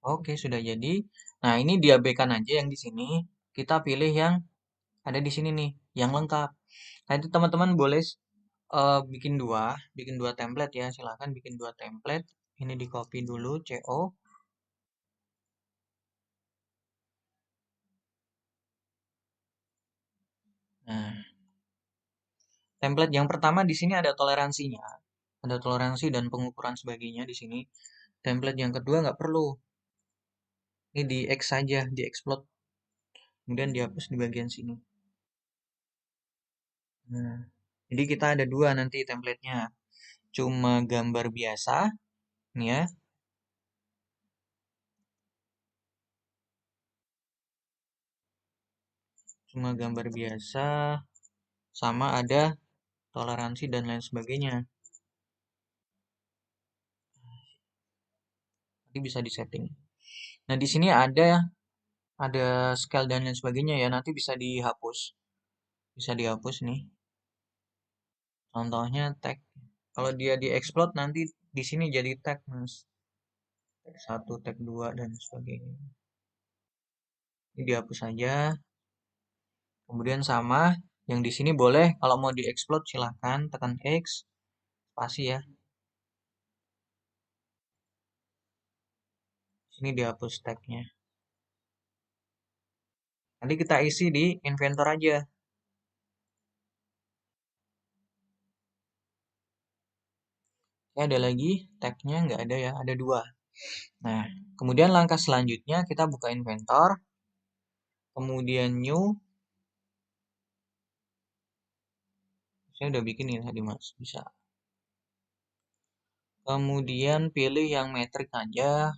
Oke, sudah jadi. Nah, ini diabaikan aja yang di sini. Kita pilih yang ada di sini nih, yang lengkap. Nah, itu teman-teman boleh bikin dua template ya. Silahkan bikin dua template. Ini di copy dulu, CO. Nah, template yang pertama di sini ada toleransinya. Ada toleransi dan pengukuran sebagainya di sini. Template yang kedua nggak perlu. Ini di X saja, di explode. Kemudian dihapus di bagian sini. Nah, jadi kita ada dua nanti templatenya. Cuma gambar biasa, nih ya. Cuma gambar biasa, sama ada toleransi dan lain sebagainya. Nanti bisa disetting. Nah, di sini ada scale dan lain sebagainya ya. Nanti bisa dihapus. Bisa dihapus nih. Contohnya tag. Kalau dia di-explode nanti di sini jadi tag, Mas. Tag 1, tag 2 dan sebagainya. Ini dihapus saja. Kemudian sama yang di sini boleh kalau mau di-explode silahkan tekan X, spasi ya. Sini dihapus tagnya. Nanti kita isi di inventor aja. Ya, ada lagi tagnya nggak ada ya, ada dua. Nah, kemudian langkah selanjutnya kita buka inventor, kemudian new. Saya udah bikin ini tadi Mas, bisa. Kemudian pilih yang metrik aja,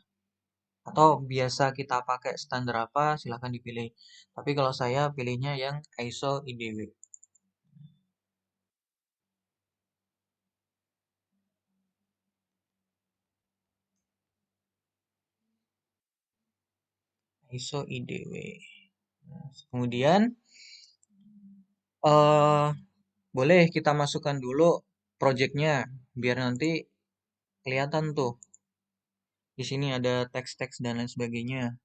atau biasa kita pakai standar apa silahkan dipilih. Tapi kalau saya pilihnya yang ISO IDW. ISO IDW. Nah, kemudian eh boleh kita masukkan dulu projectnya biar nanti kelihatan tuh. Di sini ada teks-teks dan lain sebagainya.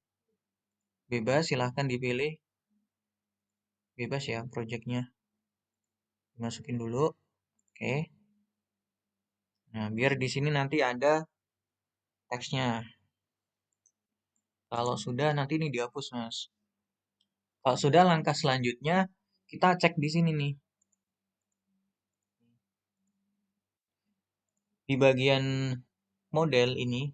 Bebas, silahkan dipilih. Bebas ya projectnya. Dimasukin dulu. Oke. Nah, biar di sini nanti ada teksnya. Kalau sudah nanti ini dihapus, Mas. Kalau sudah langkah selanjutnya kita cek di sini nih. Di bagian model ini,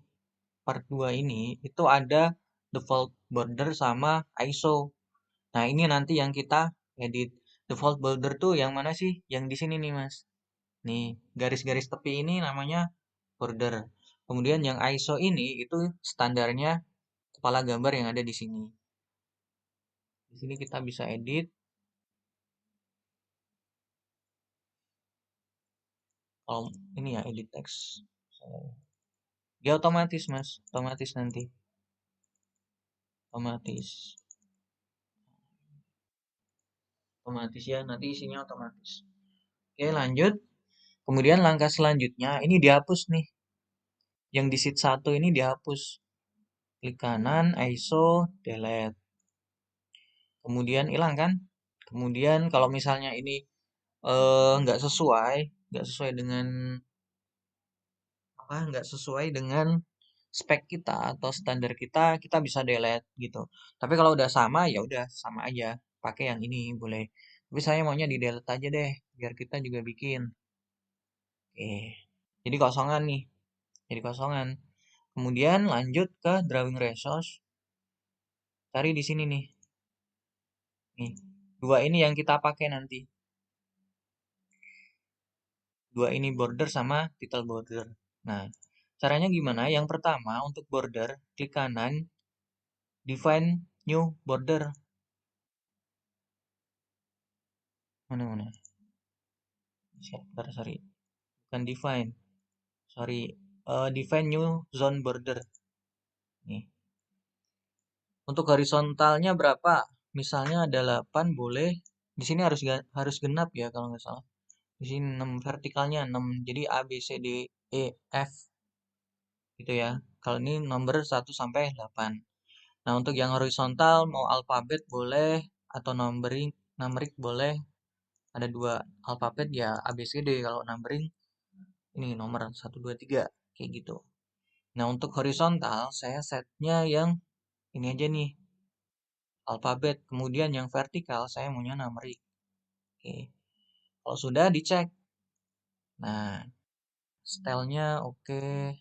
part 2 ini, itu ada default border sama ISO. Nah, ini nanti yang kita edit. Default border tuh yang mana sih? Yang di sini nih, Mas. Nih, garis-garis tepi ini namanya border. Kemudian yang ISO ini itu standarnya kepala gambar yang ada di sini. Di sini kita bisa edit. Kalau ini ya edit text. Dia otomatis, Mas. Otomatis nanti. Otomatis. Otomatis ya, nanti isinya otomatis. Oke, lanjut. Kemudian langkah selanjutnya, ini dihapus nih. Yang di sheet 1 ini dihapus. Klik kanan, ISO, delete. Kemudian hilang kan? Kemudian kalau misalnya ini nggak sesuai dengan apa? Nggak sesuai dengan spek kita atau standar kita, kita bisa delete gitu. Tapi kalau udah sama ya udah sama aja. Pakai yang ini boleh. Tapi saya maunya di delete aja deh, biar kita juga bikin. Oke. Jadi kosongan nih. Jadi kosongan. Kemudian lanjut ke drawing resource. Cari di sini nih. Nih, dua ini yang kita pakai nanti. Dua ini border sama title border. Nah, caranya gimana? Yang pertama untuk border, klik kanan, define new border. Mana? Sorry. Bukan define. Sorry. Define new zone border. Nih. Untuk horizontalnya berapa? Misalnya ada 8 boleh. Di sini harus genap ya kalau nggak salah. Di sini 6 vertikalnya 6. Jadi A B C D E F gitu ya. Kalau ini nomor 1 sampai 8. Nah, untuk yang horizontal mau alfabet boleh atau numbering, numeric boleh. Ada dua alfabet ya ABCD. Kalau numbering ini nomor 1, 2, 3 kayak gitu. Nah, untuk horizontal saya setnya yang ini aja nih, alfabet. Kemudian yang vertikal saya maunya numeric. Oke. Kalau sudah dicek. Nah, stylenya oke.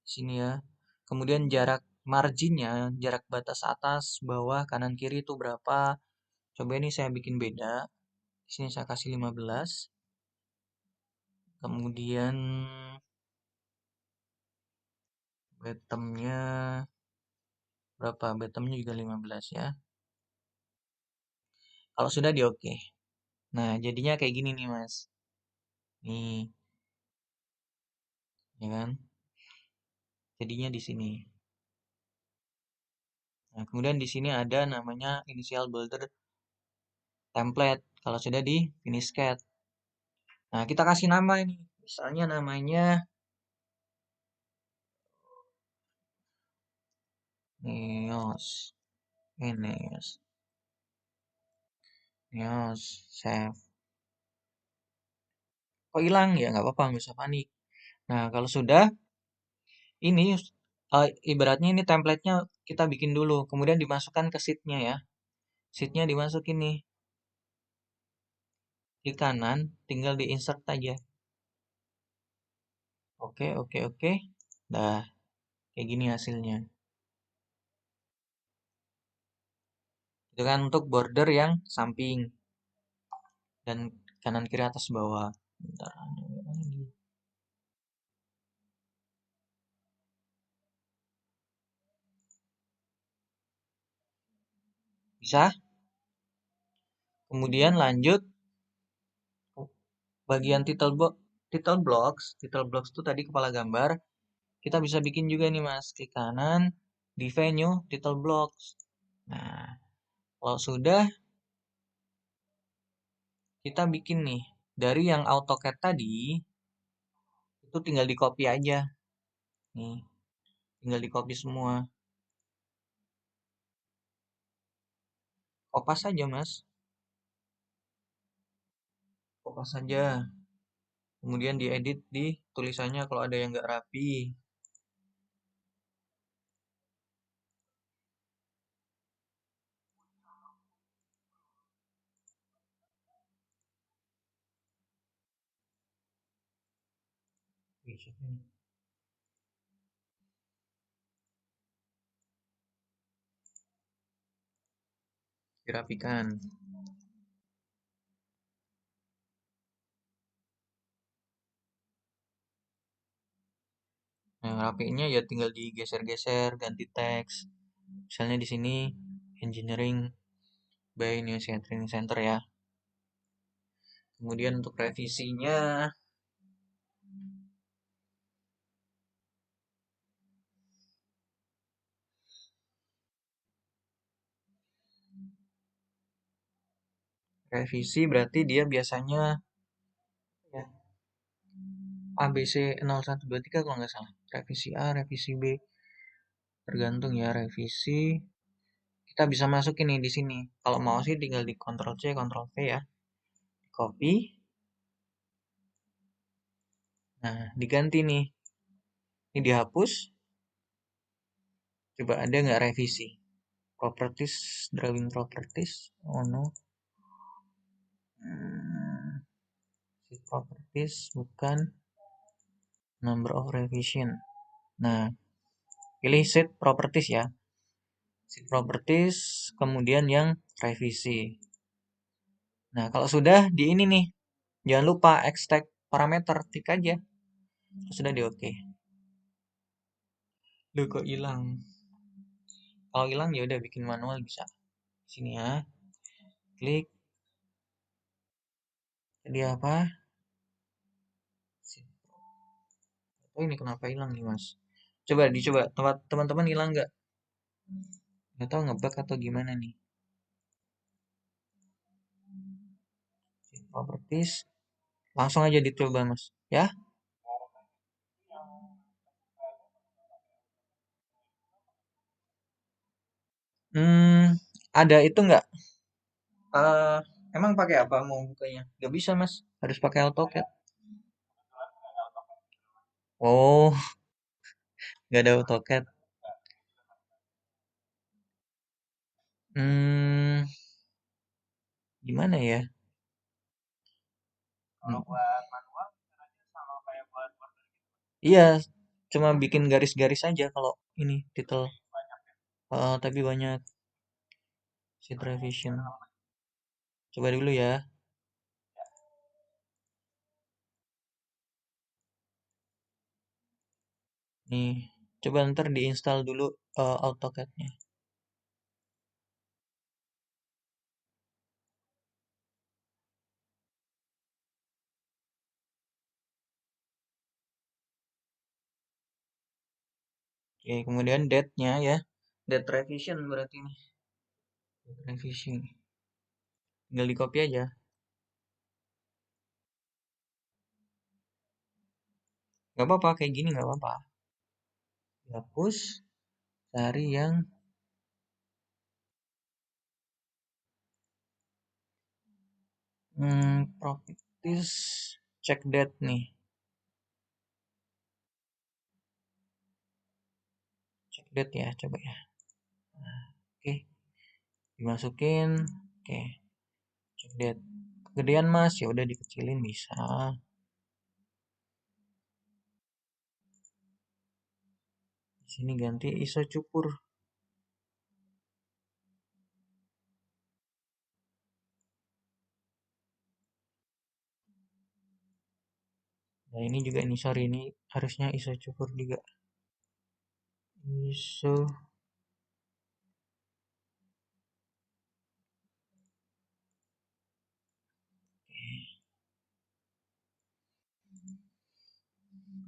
Sini ya. Kemudian jarak marginnya, jarak batas atas, bawah, kanan, kiri itu berapa. Coba ini saya bikin beda. Di sini saya kasih 15. Kemudian bottomnya berapa? Bottomnya juga 15 ya. Kalau sudah di oke. Nah, jadinya kayak gini nih, Mas. Nih, ya kan? Jadinya di sini. Nah, kemudian di sini ada namanya initial boulder template. Kalau sudah di finish cat. Nah, kita kasih nama ini. Misalnya namanya Neos. Neos. Neos. Save. Kok hilang? Ya nggak apa-apa, nggak usah panik. Nah, kalau sudah, ini ibaratnya ini template-nya kita bikin dulu. Kemudian dimasukkan ke sheet-nya ya. Sheet-nya dimasukin nih. Di kanan, tinggal di insert aja. Oke, oke, oke. Dah, kayak gini hasilnya. Itu kan untuk border yang samping. Dan kanan kiri atas bawah. Bentar, bisa. Kemudian lanjut bagian title blocks itu tadi kepala gambar. Kita bisa bikin juga nih Mas, klik kanan di venue title blocks. Nah, kalau sudah kita bikin nih dari yang AutoCAD tadi itu tinggal di copy aja. Nih, tinggal di copy semua. Kopas saja Mas. Kopas saja. Kemudian diedit di tulisannya kalau ada yang nggak rapi. Dirapikan. Nah, rapiinnya ya tinggal digeser-geser, ganti teks. Misalnya di sini engineering by Indonesia Training Center ya. Kemudian untuk revisinya revisi berarti dia biasanya ya A B C 0123 kalau nggak salah. Revisi A, revisi B, tergantung ya revisi. Kita bisa masukin nih di sini. Kalau mau sih tinggal di Ctrl C, Ctrl V ya. Copy. Nah, diganti nih. Ini dihapus. Coba ada nggak revisi? Properties, drawing properties. Oh no. Hmm, properties bukan number of revision. Nah, pilih set properties ya. Set properties, kemudian yang revisi. Nah, kalau sudah di ini nih, jangan lupa extract parameter, tik aja. Sudah di oke. Loh kok hilang? Kalau hilang ya udah bikin manual bisa. Sini ya. Klik. Jadi apa? Oh ini kenapa hilang nih mas? Coba dicoba. Teman-teman hilang nggak? Nggak tahu ngebug atau gimana nih. Properties. Langsung aja dicoba mas. Ya. Hmm, ada itu nggak? Eh, emang pakai apa mau bukanya? Nggak bisa mas, harus pakai AutoCAD. Oh, nggak ada AutoCAD. Hmm, gimana ya? Hmm, iya, cuma bikin garis-garis aja kalau ini titel. Tapi banyak sheet revision. Coba dulu ya. Nih, coba ntar diinstal dulu AutoCAD-nya. Oke, kemudian date-nya ya. Date revision berarti ini. Date revision. Tinggal di copy aja. Nggak apa-apa, kayak gini nggak apa-apa. Hapus, cari yang properties, check date nih. Check date ya, coba ya. Oke, dimasukin. Oke, check date. Kegedean mas, ya udah dikecilin bisa. Di sini ganti ISO cukur. Nah ini juga ini sorry ini harusnya ISO cukur juga. ISO.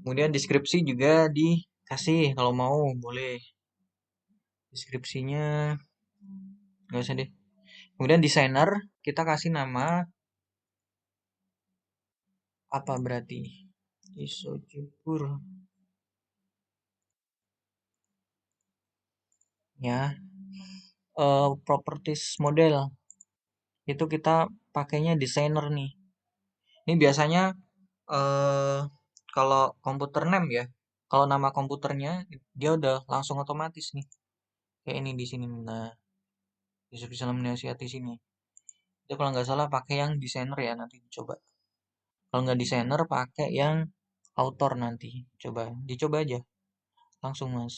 Kemudian deskripsi juga dikasih kalau mau boleh. Deskripsinya nggak usah deh. Kemudian desainer kita kasih nama apa berarti? ISO cukur ya. Properties model itu kita pakainya desainer nih. Ini biasanya eh kalau komputer name ya. Kalau nama komputernya dia udah langsung otomatis nih. Kayak ini di sini. Nah, bisa menasihat di sini. Itu kalau nggak salah pakai yang desainer ya nanti dicoba. Kalau nggak desainer pakai yang author nanti. Coba dicoba aja langsung mas.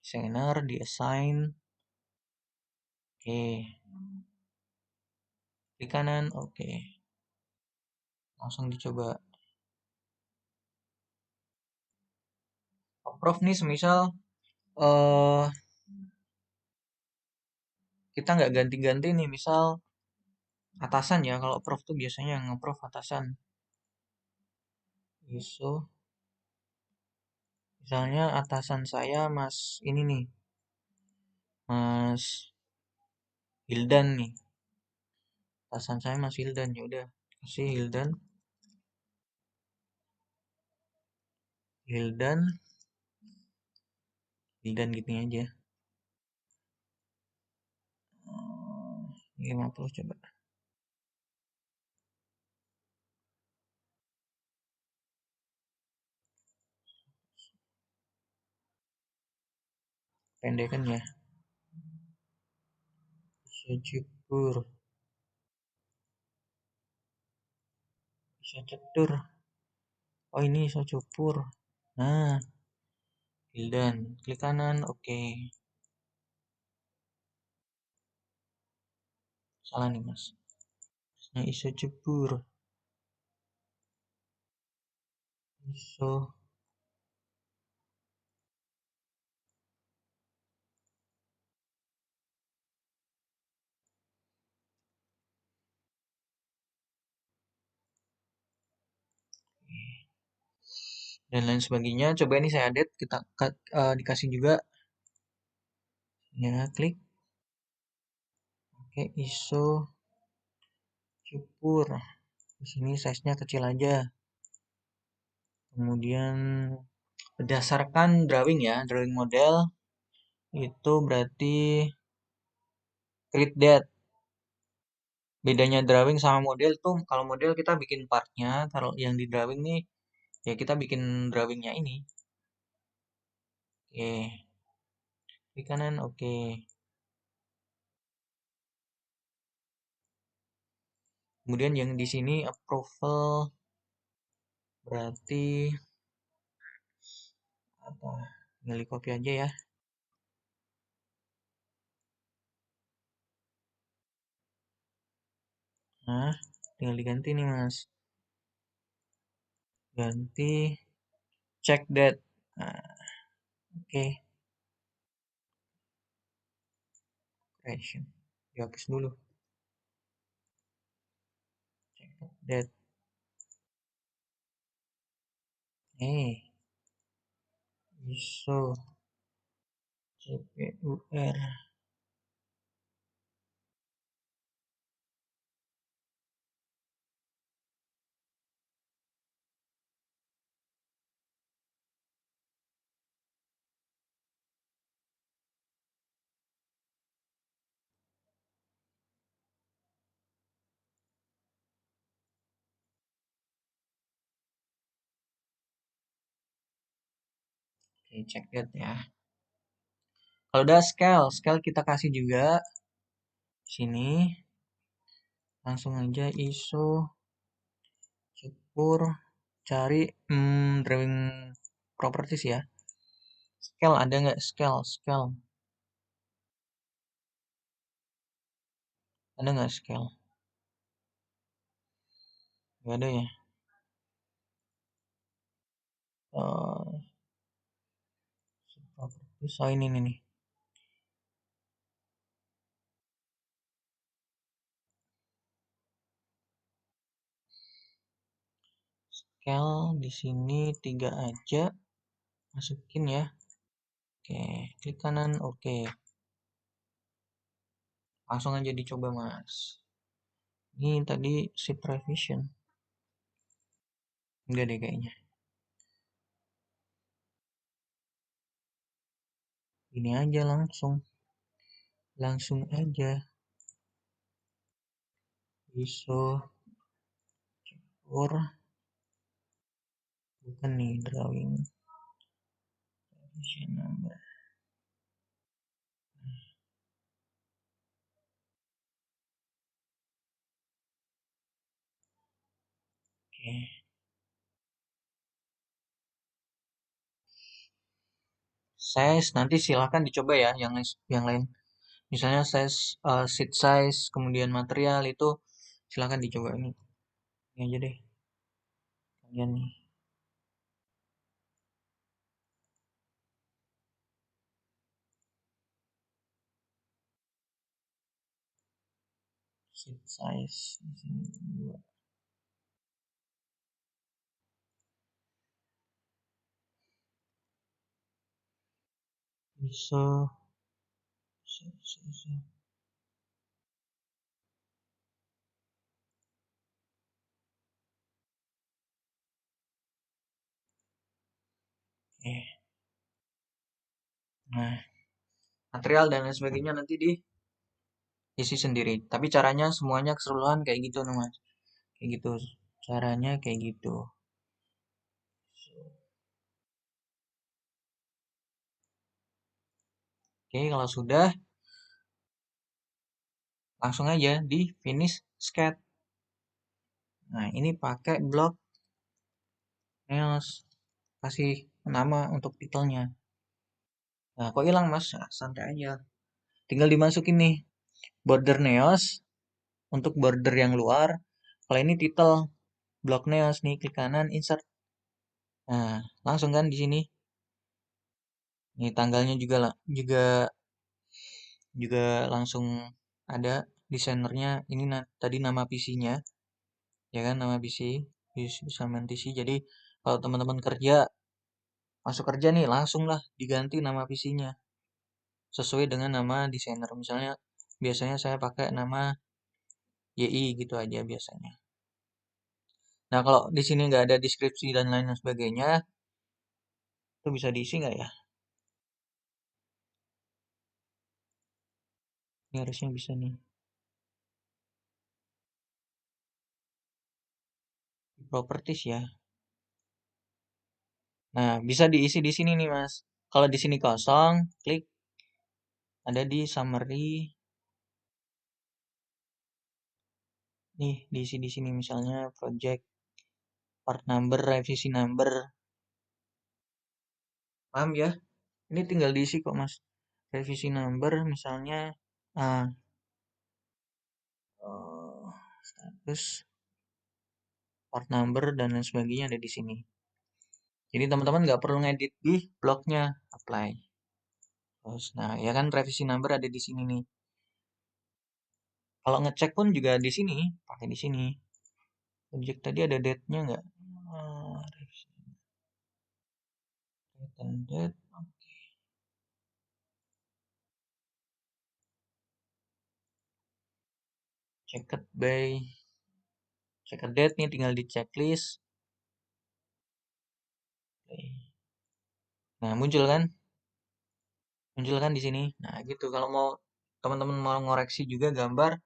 Desainer di assign. Oke, klik kanan. Oke, langsung dicoba. Approve nih semisal eh kita nggak ganti-ganti nih misal atasan ya kalau approve tuh biasanya yang approve atasan. ISO misalnya atasan saya mas ini nih mas Hildan nih. Atasan saya mas Hildan ya udah kasih Hildan. Hildan Hildan gitu aja. 50 coba. Pendekan ya. Bisa cukur. Bisa cetur. Oh ini bisa cukur. Nah, Hildan. Klik kanan. Oke. Salah nih mas. Harusnya iso cukur. Iso. Dan lain sebagainya. Coba ini saya edit. Kita dikasih juga. Ya, klik. Oke, iso cukur. Di sini size-nya kecil aja. Kemudian berdasarkan drawing ya, drawing model itu berarti create that. Bedanya drawing sama model tuh, kalau model kita bikin partnya, kalau yang di drawing nih, ya kita bikin drawingnya ini. Oke, klik kanan, oke. Kemudian yang di sini approval, berarti apa? Tinggal copy aja ya. Nah, tinggal diganti nih Mas. Ganti check that. Nah, oke, creation. Dihapus dulu. Check that. ISO CPUR. Oke, check that ya. Kalau udah scale kita kasih juga sini. Langsung aja ISO syukur cari drawing properties ya. Scale ada nggak scale? Ada nggak scale? Nggak ada ya. Uh, properties, oh ini nih. Scale di sini 3 aja. Masukin ya. Oke, klik kanan, oke. Langsung aja dicoba Mas. Ini tadi shift revision. Enggak deh kayaknya. Ini aja langsung. Langsung aja. ISO or bukan nih drawing revision number. Oke. Size nanti silahkan dicoba ya yang lain. Misalnya size sheet size, kemudian material itu silahkan dicoba ini aja deh. Kalian nih. Sheet size di sini 2. ISO Oke. Nah, material dan lain sebagainya nanti diisi sendiri. Tapi caranya semuanya keseluruhan kayak gitu nih Mas. Kayak gitu. Caranya kayak gitu. Oke, kalau sudah langsung aja di finish sketch. Nah, ini pakai blok Neos. Kasih nama untuk titelnya. Nah, kok hilang Mas? Nah, santai aja. Tinggal dimasukin nih border Neos untuk border yang luar. Kalau ini titel blok Neos nih, klik kanan insert. Nah, langsung kan di sini. Ini tanggalnya juga langsung ada desainernya. Ini tadi nama PC-nya, ya kan nama PC bisa main PC. Jadi kalau teman-teman kerja masuk kerja nih langsung lah diganti nama PC-nya sesuai dengan nama desainer. Misalnya biasanya saya pakai nama YI gitu aja biasanya. Nah kalau di sini nggak ada deskripsi dan lain sebagainya, itu bisa diisi nggak ya? Ini harusnya bisa nih. Properties ya. Nah, bisa diisi di sini nih, Mas. Kalau di sini kosong, klik ada di summary. Nih, diisi di sini misalnya project part number, revisi number. Paham ya? Ini tinggal diisi kok, Mas. Revisi number misalnya ah status part number dan lain sebagainya ada di sini. Jadi teman-teman nggak perlu ngedit di blognya, apply. Terus, nah ya kan revisi number ada di sini nih. Kalau ngecek pun juga di sini, pakai di sini. Objek tadi ada date-nya nggak? Revisi date and date. Checked by checked date nih tinggal di checklist. Nah muncul kan? Muncul kan di sini. Nah gitu kalau mau teman-teman mau ngoreksi juga gambar,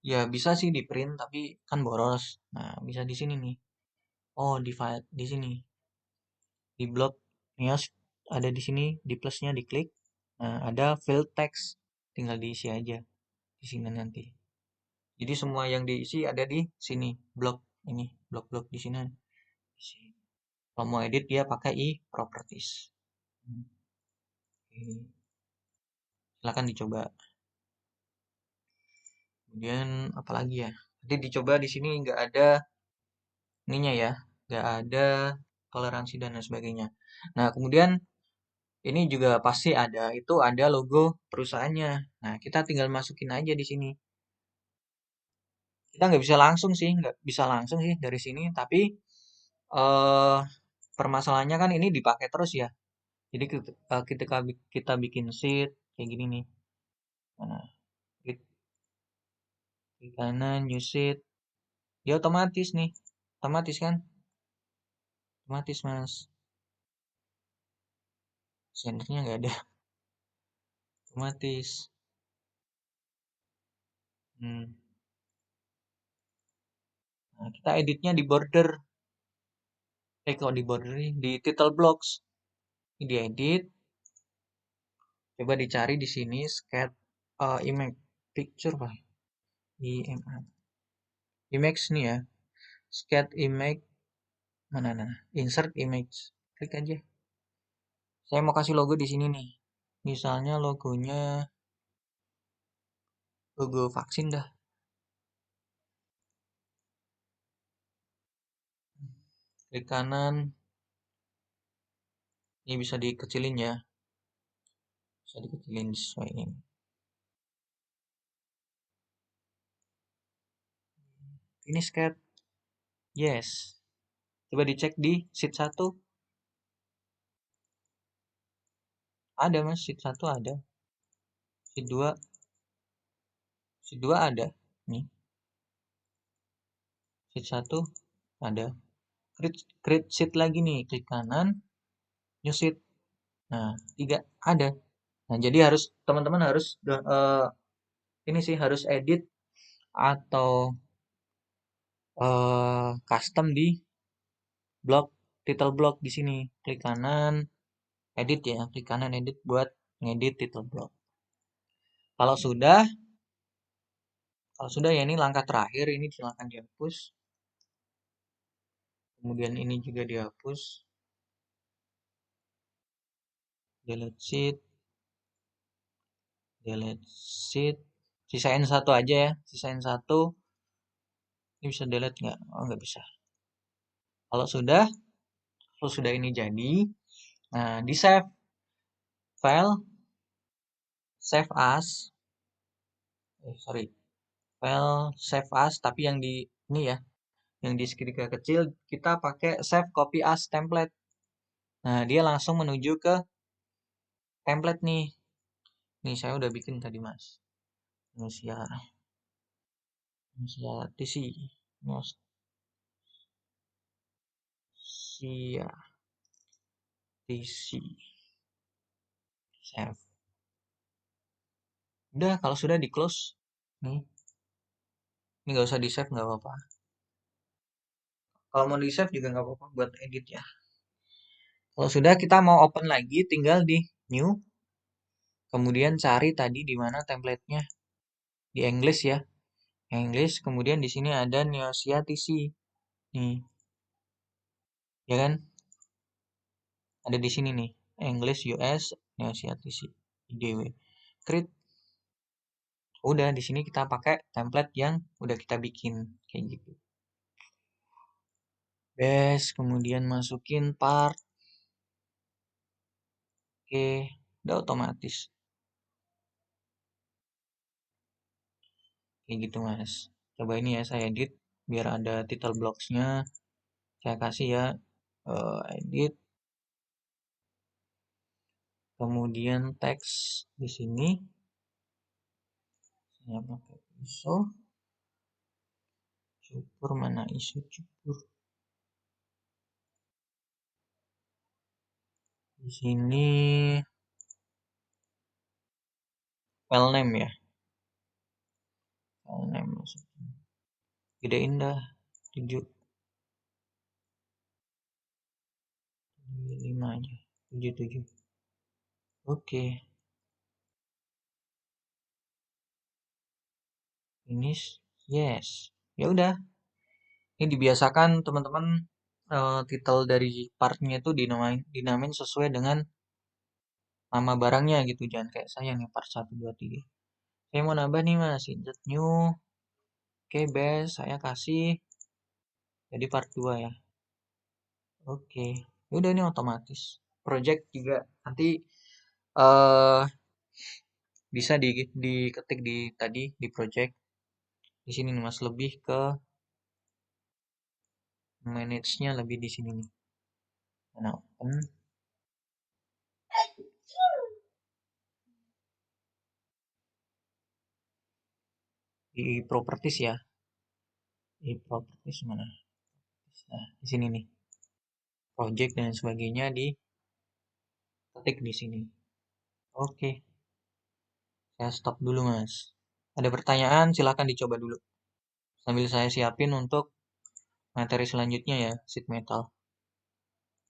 ya bisa sih di print tapi kan boros. Nah bisa di sini nih. Oh di file di sini di blog ya ada di sini di plusnya diklik. Nah ada field text tinggal diisi aja di sini nanti. Jadi semua yang diisi ada di sini blok ini blok-blok di sini. Kalau mau edit dia pakai properties. Oke. Silahkan dicoba. Kemudian apalagi ya? Nanti dicoba di sini nggak ada ininya ya, nggak ada toleransi dan lain sebagainya. Nah kemudian ini juga pasti ada, itu ada logo perusahaannya. Nah kita tinggal masukin aja di sini. Kita nggak bisa langsung sih, nggak bisa langsung sih dari sini, tapi eh permasalahannya kan ini dipakai terus ya. Jadi ketika kita bikin sheet kayak gini nih, nah, klik klik kanan, new sheet, dia otomatis nih, otomatis kan, otomatis mas, sendernya nggak ada, otomatis. Hmm. Nah, kita editnya di border, kalau di border nih, di title blocks, ini diedit, coba dicari di sini, scat image picture pak, image nih ya, scat image mana nah, insert image, klik aja. Saya mau kasih logo di sini nih. Misalnya logonya logo vaksin dah. Klik kanan, ini bisa dikecilin ya. Bisa dikecilin sesuaiin. Ini scat. Yes. Coba dicek di sheet 1. Ada Mas, sheet 1 ada. Sheet 2, sheet 2 ada. Nih, sheet 1 ada. Create sheet lagi nih, klik kanan, new sheet. Nah, 3 ada. Nah, jadi harus teman-teman harus ini sih harus edit atau custom di blok title block di sini. Klik kanan, edit ya, klik kanan edit buat ngedit title block. Kalau sudah, ya ini langkah terakhir, ini silakan dihapus. Kemudian ini juga dihapus. Delete sheet, delete sheet. Sisain satu aja ya, sisain satu. Ini bisa delete nggak? Oh nggak bisa. Kalau sudah, ini jadi, nah di save file, save as, sorry, file save as, tapi yang di ini ya, yang di segitiga kecil kita pakai save copy as template. Nah dia langsung menuju ke template nih. Nih saya udah bikin tadi mas. Manusia, manusia TC, manusia TC, save. Udah, kalau sudah di close. Nih, ini nggak usah di save nggak apa-apa. Kalau mau di save juga nggak apa-apa buat edit ya. Kalau sudah kita mau open lagi, tinggal di new, kemudian cari tadi di mana templatenya di English ya, English. Kemudian di sini ada Neosia TC, nih, ya kan? Ada di sini nih, English US Neosia TC IDW. Create. Udah di sini kita pakai template yang udah kita bikin kayak gitu. Base, kemudian masukin part. Oke, udah otomatis. Kayak gitu mas. Coba ini ya saya edit biar ada title blocks-nya. Saya kasih ya edit. Kemudian teks di sini. Saya pakai iso. Cukur mana iso cukur. Di sini file name ya. File name maksudnya. Gedein dah 7, 5 aja. 77. Oke. Finish. Yes. Ya udah. Ini dibiasakan teman-teman title dari partnya itu dinamain sesuai dengan nama barangnya gitu. Jangan kayak saya nih part 1 2 3. Saya mau nambah nih Mas, insert new. Oke, best saya kasih jadi part 2 ya. Oke. Ya udah ini otomatis. Project juga nanti eh bisa diketik di tadi di project. Di sini nih Mas lebih ke manage-nya lebih di sini nih. Nah, open di properties ya. Di properties mana? Nah, di sini nih. Project dan sebagainya diketik di sini. Oke, saya stop dulu Mas. Ada pertanyaan silahkan dicoba dulu. Sambil saya siapin untuk materi selanjutnya ya, sheet metal.